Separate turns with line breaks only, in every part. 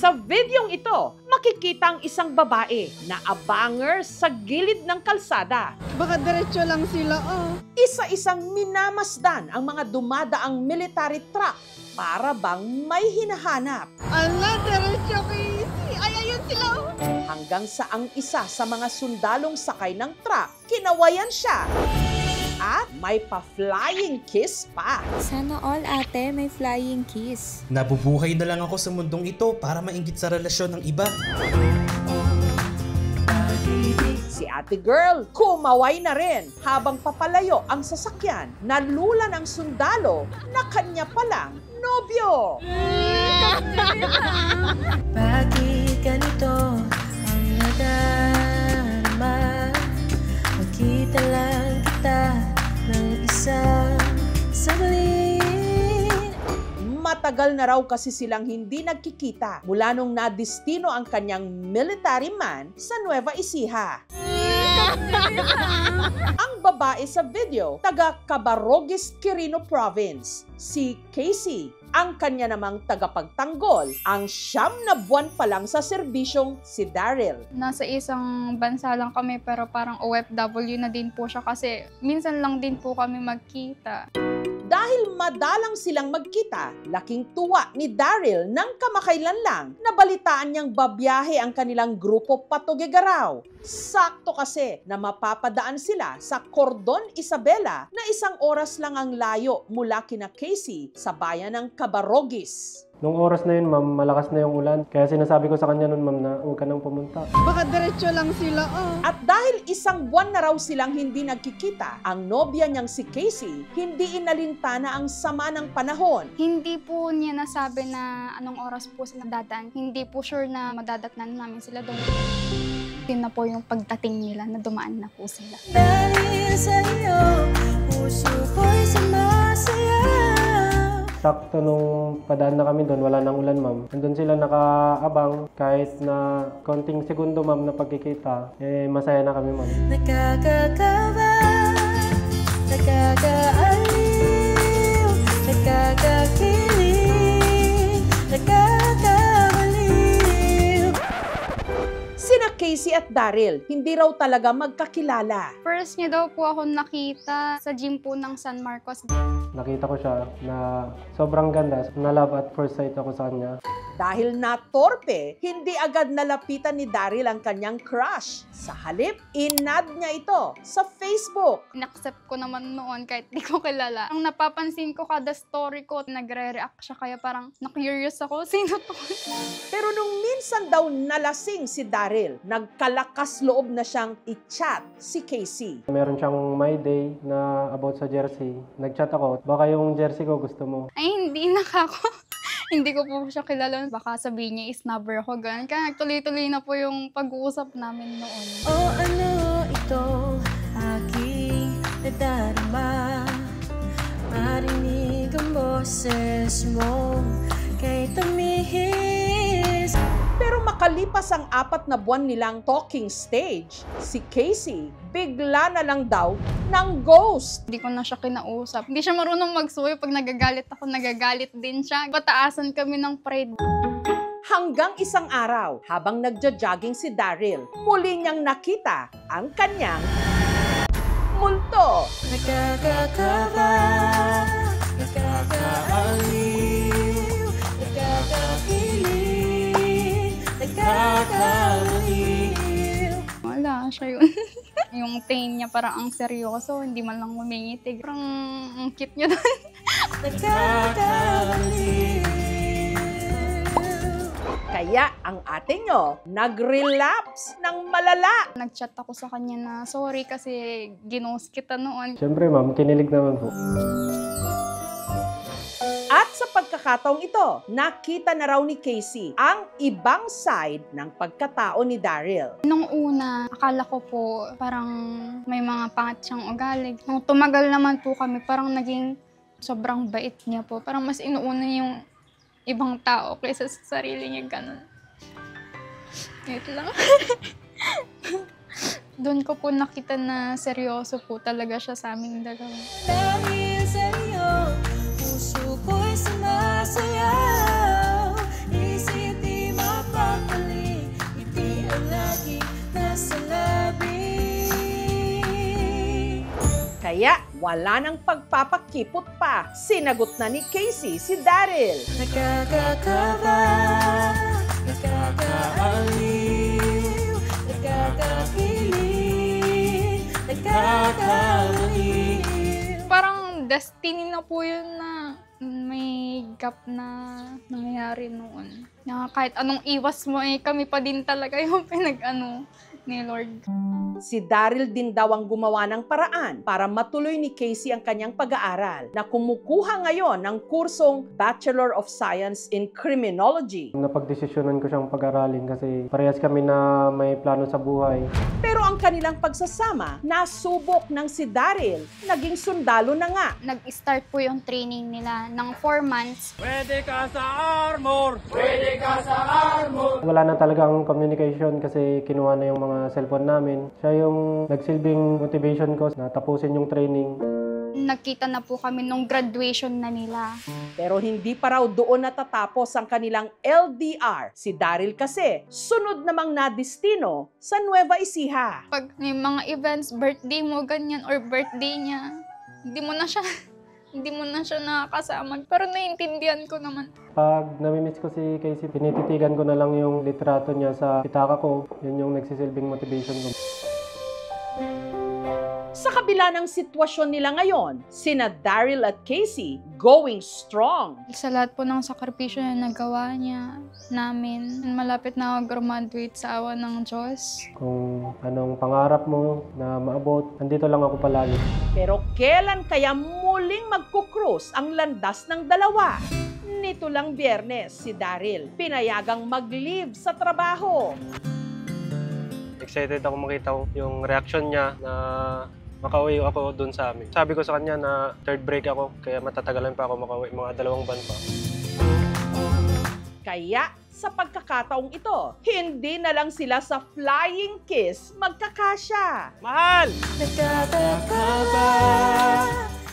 Sa videong ito, makikita ang isang babae na abanger sa gilid ng kalsada.
Baka diretso lang sila,
Isa-isang minamasdan ang mga dumadaang military truck para bang may hinahanap.
Ala, diretso Casey. Ay, ayun sila,
Hanggang sa ang isa sa mga sundalong sakay ng truck, kinawayan siya. At may pa-flying kiss pa.
Sana all ate may flying kiss.
Nabubuhay na lang ako sa mundong ito para mainggit sa relasyon ng iba.
Si ate girl, kumaway na rin habang papalayo ang sasakyan. Nalulan ang sundalo na kanya palang nobyo.
Bakit ganito ang nadarama? Magkita lang kita ng isang saglit.
Matagal na raw kasi silang hindi nagkikita mula nung nadistino ang kanyang military man sa Nueva Ecija. Ang babae sa video, taga Cabarrogues, Quirino Province, si Casey. Ang kanya namang tagapagtanggol, ang 9 na buwan pa lang sa serbisyong si Daryl.
Nasa isang bansa lang kami pero parang OFW na din po siya kasi minsan lang din po kami magkita.
Dahil madalang silang magkita, laking tuwa ni Daryl nang kamakailan lang nabalitaan niyang babiyahe ang kanilang grupo Patugegaraw. Sakto kasi na mapapadaan sila sa Cordon Isabela na 1 oras lang ang layo mula kina Casey sa bayan ng Cabarrogues.
Nung oras na yun, ma'am, malakas na yung ulan. Kaya sinasabi ko sa kanya nun, ma'am, na huwag ka nang pumunta.
Baka diretso lang sila,
At dahil 1 buwan na raw silang hindi nagkikita, ang nobya niyang si Casey, hindi inalintana ang sama ng panahon.
Hindi po niya nasabi na anong oras po sila dadaan. Hindi po sure na madadatnan namin sila doon. Yun na po yung pagdating nila na dumaan na po sila.
Dahil sa'yo, puso ko'y sumasayaw.
Sakto nung padaan na kami doon, wala nang ulan, ma'am. Andun sila nakaabang kahit na konting segundo, ma'am, na pagkikita. Masaya na kami, ma'am.
Nakakakawa, nakakaaliw, nakakakilig, nakakabaliw.
Sina Casey at Daryl, hindi raw talaga magkakilala.
First niya daw po ako nakita sa gym po ng San Marcos.
Nakita ko siya na sobrang ganda. Na-love at first sight ako sa kanya.
Dahil natorpe, hindi agad nalapitan ni Daryl ang kanyang crush. Sa halip, inad niya ito sa Facebook.
In-accept ko naman noon kahit di ko kilala. Ang napapansin ko kada story ko, nagre-react siya kaya parang na-curious ako, sino to?
Pero nung minsan daw nalasing si Daryl, nagkalakas loob na siyang i-chat si Casey.
Meron siyang my day na about sa jersey. Nag-chat ako, baka yung jersey ko gusto mo.
Ay, hindi nakako. Hindi ko po siya kilala. Baka sabihin niya snubber ako, ganun. Kaya nagtuloy-tuloy na po yung pag-uusap namin noon.
O ano itong aking nadarama? Marinig ang boses mo kay tumihis.
Pero makalipas ang 4 na buwan nilang talking stage, si Casey bigla na lang daw ng ghost.
Hindi ko na siya kinausap. Hindi siya marunong magsuyo. Pag nagagalit ako, nagagalit din siya. Pataasan kami ng pride.
Hanggang isang araw, habang nagja-jogging si Daryl, muli niyang nakita ang kanyang multo.
Nakakakawa, nakakaaliw, nakakakilig, nakakabaliw.
Wala siya yun. Yung tingin niya parang ang seryoso, hindi man lang humingitig. Parang ang cute niya doon.
Nakakabaliw.
Kaya ang ate nyo nag-relapse ng malala.
Nag-chat ako sa kanya na sorry kasi ginost kita noon.
Siyempre, ma'am, kinilig naman po.
At sa pagkakataong ito, nakita na raw ni Casey ang ibang side ng pagkatao ni Daryl.
Nung una, akala ko po parang may mga pangat siyang ugali. Nung tumagal naman po kami, parang naging sobrang bait niya po. Parang mas inuuna yung ibang tao kaysa sa sarili niya, ganun. Ito lang. Doon ko po nakita na seryoso po talaga siya sa aming dalawa.
Dahil sa'yo, puso ko'y sumasayaw. Isip di
Kaya wala nang pagpapakipot pa. Sinagot na ni Casey si Daryl.
Nakakakaba, nakakaaliw, nakakakilig, nakakabaliw.
Parang destiny na po yun na may gap na nangyayari noon. Na kahit anong iwas mo kami pa din talaga yung ni Lord.
Si Daryl din daw ang gumawa ng paraan para matuloy ni Casey ang kanyang pag-aaral na kumukuha ngayon ng kursong Bachelor of Science in Criminology.
Napagdesisyonan ko siyang pag-aralin kasi parehas kami na may plano sa buhay.
Pero ang kanilang pagsasama, nasubok ng si Daryl, naging sundalo na nga.
Nag-start po yung training nila ng 4 months.
Wala na talagang communication kasi kinuha na yung mga cellphone namin. Siya yung nagsilbing motivation ko na tapusin yung training.
Nagkita na po kami nung graduation na nila.
Pero hindi pa raw doon natatapos ang kanilang LDR. Si Daryl kasi, sunod namang nadistino sa Nueva Ecija.
Pag may mga events, birthday mo, ganyan, or birthday niya, hindi mo na siya nakakasama. Pero naiintindihan ko naman.
Pag namimiss ko si Casey, tinititigan ko na lang yung litrato niya sa pitaka ko. Yun yung nagsisilbing motivation ko.
Sa kabila ng sitwasyon nila ngayon, sina Daryl at Casey going strong.
Sa lahat po ng sakripisyo na nagawa niya namin, malapit na ako graduate sa awa ng Diyos.
Kung anong pangarap mo na maabot, andito lang ako palagi.
Pero kailan kaya muling magkukrus ang landas ng dalawa? Nito lang Biyernes, si Daryl pinayagang mag-leave sa trabaho.
Excited ako makita yung reaction niya na makauwi ako doon sa amin. Sabi ko sa kanya na third break ako, kaya matatagalan pa ako makauwi, mga 2 buwan pa.
Kaya sa pagkakataong ito, hindi na lang sila sa flying kiss magkakasya.
Mahal!
Nakakakaba,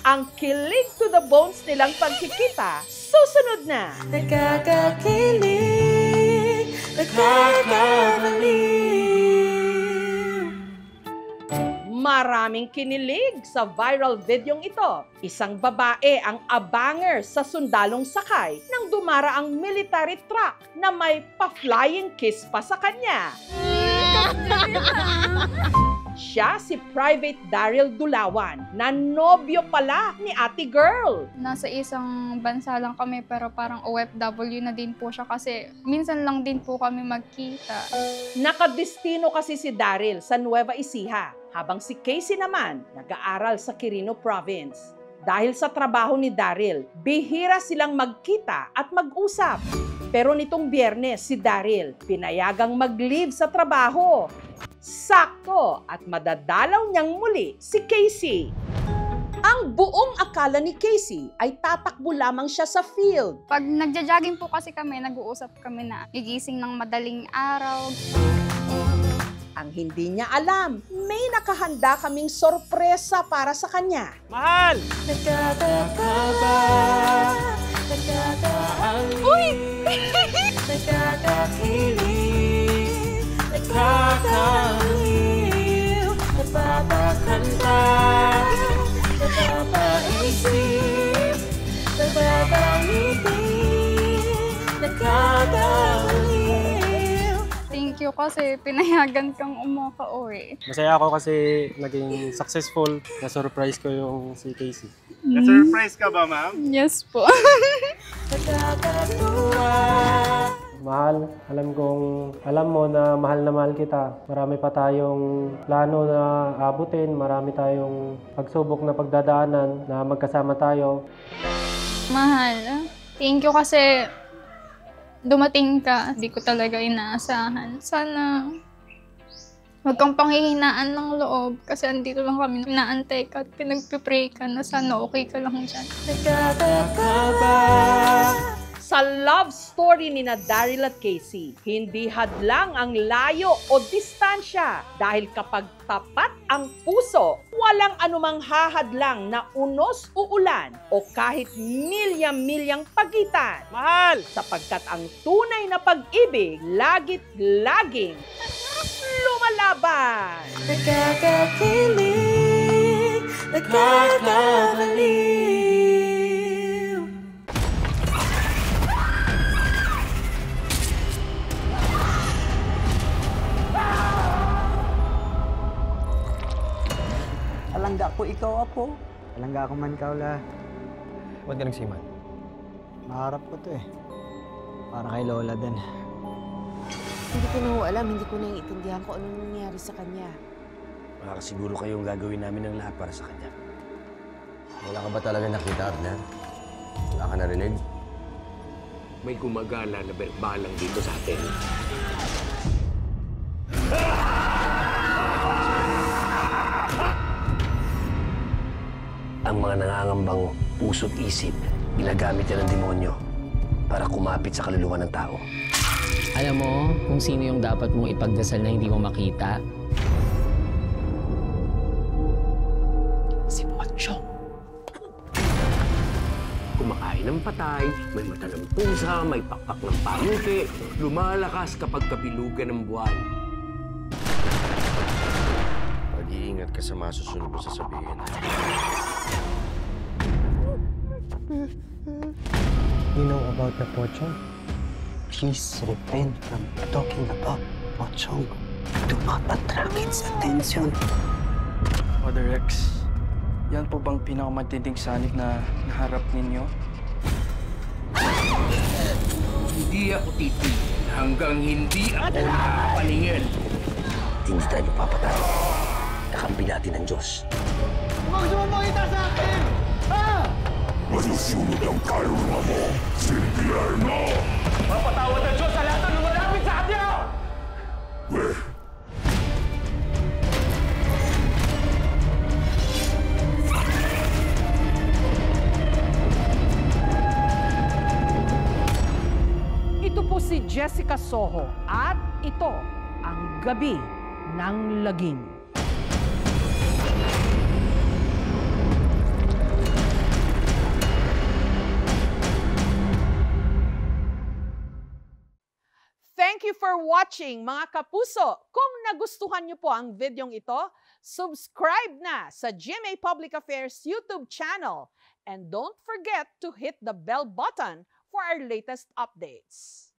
Ang kilig to the bones nilang pagkikita, susunod na.
nakakakilig, nakakabaliw.
Maraming kinilig sa viral videong ito. Isang babae ang abanger sa sundalong sakay nang dumara ang military truck na may pa-flying kiss pa sa kanya. Siya si Private Daryl Dulawan, na nobyo pala ni Ate Girl.
Nasa isang bansa lang kami pero parang OFW na din po siya kasi minsan lang din po kami magkita.
Nakadestino kasi si Daryl sa Nueva Ecija, habang si Casey naman nag-aaral sa Quirino Province. Dahil sa trabaho ni Daryl, bihira silang magkita at mag-usap. Pero nitong Biyernes, si Daryl pinayagang mag-leave sa trabaho. Sakto at madadalaw niyang muli si Casey. Ang buong akala ni Casey ay tatakbo lamang siya sa field.
Pag nagja-jogging po kasi kami, nag-uusap kami na gigising ng madaling araw.
Ang hindi niya alam, may nakahanda kaming sorpresa para sa kanya.
Mahal!
Nakakakaba, nakakaaliw, nakakakilig, nakakaliw, napapakanta, napapaisip, napapangiti, nakakaliw.
Thank you kasi pinayagan kang umakauwi.
Masaya ako kasi naging successful. Na-surprise ko yung si Casey.
Na-surprise ka ba, ma'am?
Yes po.
Mahal, alam mo na mahal kita. Marami pa tayong plano na abutin, marami tayong pagsubok na pagdadaanan na magkasama tayo.
Mahal, thank you kasi dumating ka. Hindi ko talaga inaasahan. Sana huwag kang panghihinaan ng loob kasi andito lang kami inaantay ka at pinagpipray ka na sana okay ka lang dyan.
Nakakakaba.
Sa love story ni na Daryl at Casey, hindi hadlang ang layo o distansya dahil kapag tapat ang puso, walang anumang hahadlang na unos o ulan o kahit milya-milyang pagitan.
Mahal!
Sapagkat ang tunay na pag-ibig lagit laging lumalaban.
Nakakakilig, Nakakabaliw.
Alangga ko ikaw, Apo. Alangga ko man, Kaula.
Ba't ka nagsiman?
Maharap ko to eh. Para kay Lola din.
Hindi ko na ho alam, hindi ko naiintindihan kung anong nangyari sa kanya.
Makakasiguro kayong gagawin namin ng lahat para sa kanya.
Wala ka ba talaga nakita, Abner? Wala ka narinig?
May gumagala na berbalang dito sa atin. Ang mga nangangambang puso't isip, ginagamit yan ng demonyo para kumapit sa kaluluwa ng tao.
Alam mo kung sino yung dapat mong ipagdasal na hindi mo makita?
Si Pochong. Kumakain ng patay, may mata ng pusa, may pakpak ng pangke, lumalakas kapag kabilugan ng buwan.
Mag-iingat ka sa masusunod mo sasabihin.
You know about the Pochong? Please refrain from talking about Pochong. Do not attract its attention.
Father Rex, yan po bang pinakamatinding sanib na naharap ninyo?
Hindi ako titigil hanggang hindi ako nakapaningin. Hindi tayo papatay. Kakampi natin ang Diyos.
Huwag gusto mo makita sa akin! Ha?
Masusunod ang kaluluwa mo, Silvierno!
Mapatawad ang Diyos sa lahat ng lumalapit sa kanya!
Ito po si Jessica Soho at ito ang Gabi ng Lagim. Thank you for watching, mga kapuso. Kung nagustuhan niyo po ang videong ito, subscribe na sa GMA Public Affairs YouTube channel. And don't forget to hit the bell button for our latest updates.